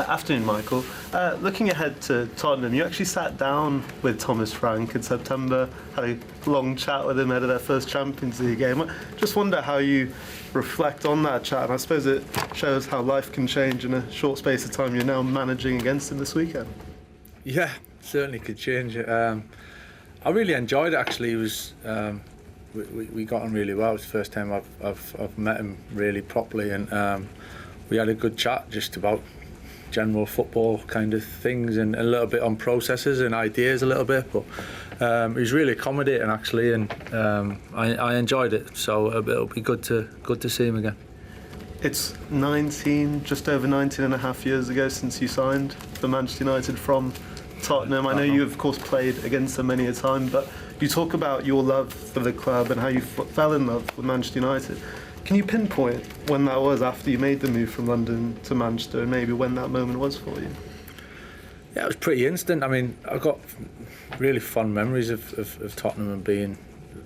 Afternoon, Michael. Looking ahead to Tottenham, you actually sat down with Thomas Frank in September, had a long chat with him ahead of their first Champions League game. Just wonder how you reflect on that chat, and I suppose it shows how life can change in a short space of time. You're now managing against him this weekend. Yeah, certainly could change. I really enjoyed it, actually. It was we got on really well. It was the first time I've met him really properly, and we had a good chat just about general football kind of things, and a little bit on processes and ideas a little bit, but he was really accommodating, actually, and I enjoyed it, so it'll be good to see him again. It's just over 19 and a half years ago since you signed for Manchester United from Tottenham. I know you, of course, played against them many a time, but you talk about your love for the club and how you fell in love with Manchester United. Can you pinpoint when that was after you made the move from London to Manchester, and maybe when that moment was for you? Yeah, it was pretty instant. I mean, I've got really fond memories of Tottenham and being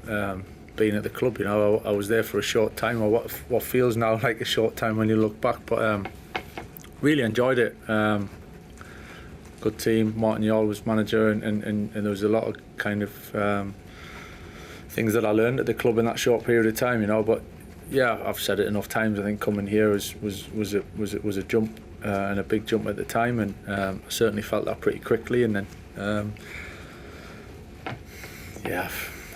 at the club. You know, I was there for a short time, or what feels now like a short time when you look back, but really enjoyed it. Good team. Martin Jol was manager, and there was a lot of kind of things that I learned at the club in that short period of time. You know, but yeah, I've said it enough times. I think coming here was a jump, and a big jump at the time, and I certainly felt that pretty quickly. And then, yeah,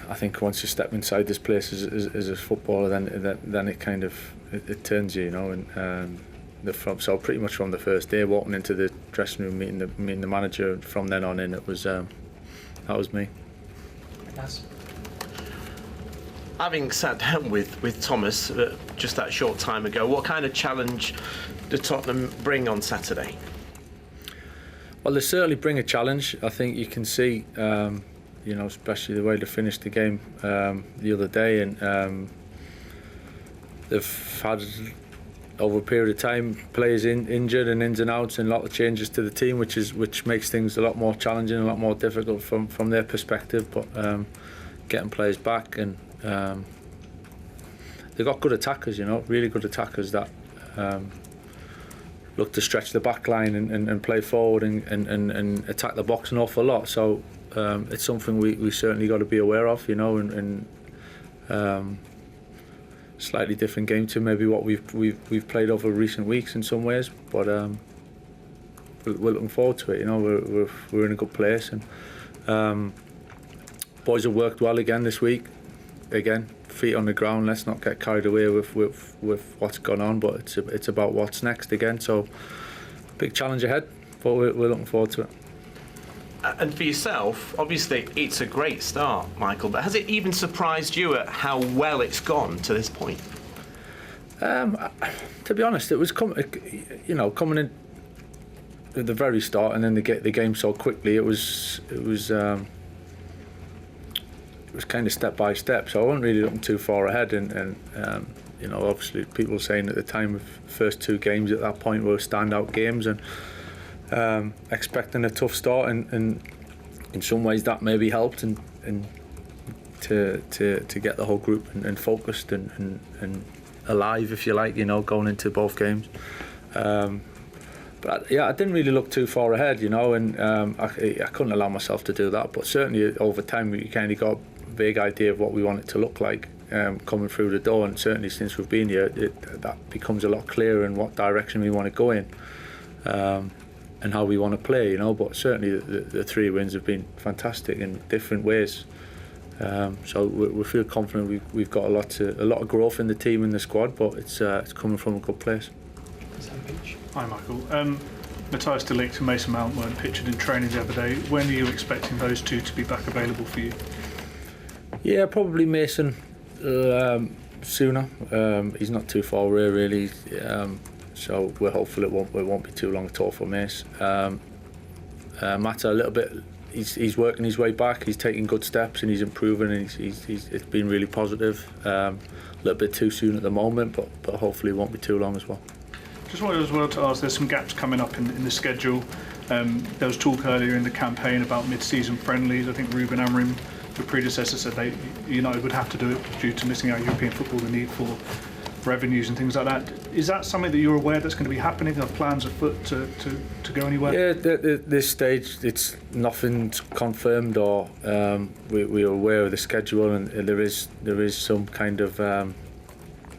I think once you step inside this place as a footballer, then it kind of it turns you, you know. And so pretty much from the first day, walking into the dressing room, meeting the manager, and from then on in, it was that was me. Yes. Having sat down with Thomas just that short time ago, what kind of challenge did Tottenham bring on Saturday? Well, they certainly bring a challenge. I think you can see, you know, especially the way they finished the game the other day, and they've had, over a period of time, players injured and ins and outs, and a lot of changes to the team, which makes things a lot more challenging, a lot more difficult from their perspective. But getting players back, and they've got good attackers, you know, really good attackers that look to stretch the back line and play forward and attack the box an awful lot. So it's something we certainly got to be aware of, you know, and slightly different game to maybe what we've played over recent weeks in some ways, but we're looking forward to it. You know, we're in a good place, and boys have worked well again this week. Again, feet on the ground. Let's not get carried away with what's gone on, but it's about what's next again. So big challenge ahead, but we're looking forward to it. And for yourself, obviously it's a great start, Michael, but has it even surprised you at how well it's gone to this point? To be honest, it was coming in at the very start, and then the game so quickly. It was kind of step by step, so I wasn't really looking too far ahead, and you know, obviously people were saying at the time of the first two games at that point were standout games, and expecting a tough start, and in some ways that maybe helped, and to get the whole group and focused and alive, if you like, you know, going into both games. But yeah, I didn't really look too far ahead, you know, and I couldn't allow myself to do that. But certainly over time, you kind of got a big idea of what we want it to look like coming through the door. And certainly since we've been here, that becomes a lot clearer in what direction we want to go in, and how we want to play, you know. But certainly the three wins have been fantastic in different ways. So we feel confident we've got a lot of growth in the team and the squad, but it's coming from a good place. Hi Michael. Matthias de Ligt and Mason Mount weren't pictured in training the other day. When are you expecting those two to be back available for you? Yeah, probably Mason sooner. He's not too far away really, so we're hopeful it won't be too long at all for Mace. Matt a little bit. He's working his way back. He's taking good steps and he's improving, and it's been really positive. A little bit too soon at the moment, but hopefully it won't be too long as well. Just wanted as well to ask, there's some gaps coming up in the schedule. There was talk earlier in the campaign about mid-season friendlies. I think Ruben Amorim, your predecessor, said United would have to do it due to missing out European football, the need for revenues and things like that. Is that something that you're aware that's going to be happening? Are plans afoot to go anywhere? Yeah, at this stage, it's nothing's confirmed, or we are aware of the schedule, and there is some kind of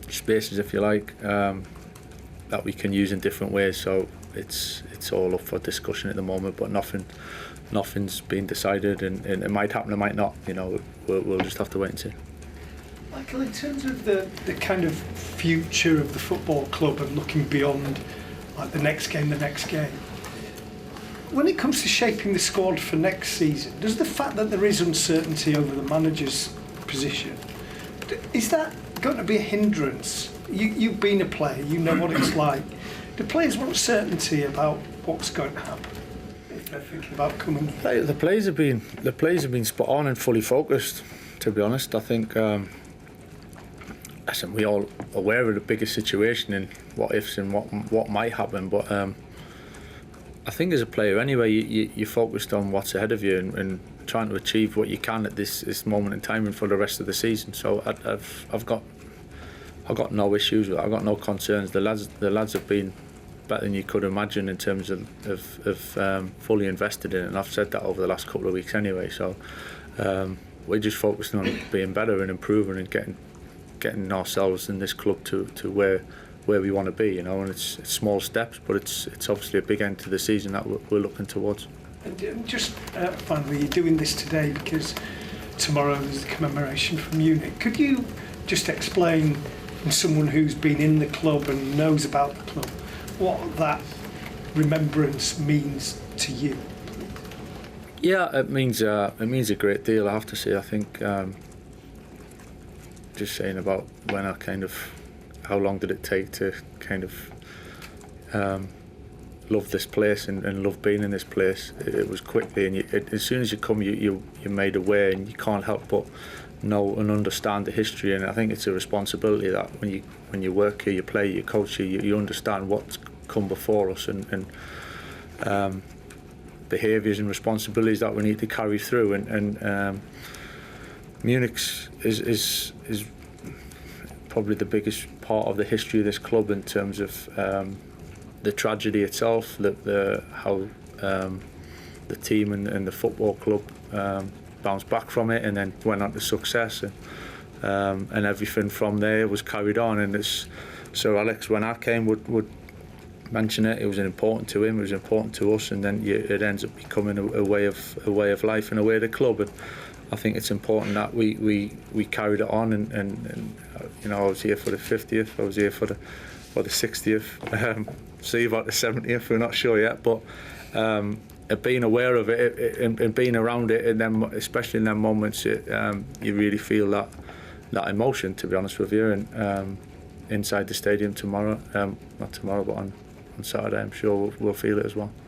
spaces, if you like, that we can use in different ways. So it's all up for discussion at the moment, but nothing's been decided, and it might happen, it might not. You know, we'll just have to wait and see. Michael, in terms of the kind of future of the football club and looking beyond, like, the next game, when it comes to shaping the squad for next season, does the fact that there is uncertainty over the manager's position, is that going to be a hindrance? You've been a player, you know what it's like. Do players want certainty about what's going to happen if they're thinking about coming here? The players have been spot on and fully focused. To be honest, I think. Listen, we're all aware of the bigger situation and what ifs and what might happen, but I think as a player anyway, you're focused on what's ahead of you and trying to achieve what you can at this moment in time and for the rest of the season. So I've got no issues with it. I've got no concerns. The lads have been better than you could imagine in terms of fully invested in it, and I've said that over the last couple of weeks anyway. So we're just focusing on being better and improving and getting ourselves in this club to where we want to be, you know, and it's small steps, but it's obviously a big end to the season that we're looking towards. And just finally, you're doing this today because tomorrow is the commemoration from Munich. Could you just explain, from someone who's been in the club and knows about the club, what that remembrance means to you? Yeah, it means a great deal, I have to say. I think just saying about when how long did it take to kind of love this place and love being in this place. It was quickly, and as soon as you come, you're made aware, and you can't help but know and understand the history. And I think it's a responsibility that when you work here, you play, you coach here, you understand what's come before us and behaviours and responsibilities that we need to carry through. And Munich is probably the biggest part of the history of this club in terms of the tragedy itself, how the team and the football club bounced back from it and then went on to success, and everything from there was carried on. And it's Sir Alex, when I came, would mention it. It was important to him, it was important to us, and then it ends up becoming a way of life and a way of the club. And I think it's important that we carried it on, and you know, I was here for the 50th, I was here for the 60th, see about the 70th, we're not sure yet, but being aware of it and being around it, and then especially in them moments, you really feel that emotion, to be honest with you. And inside the stadium tomorrow, not tomorrow, but on Saturday, I'm sure we'll feel it as well.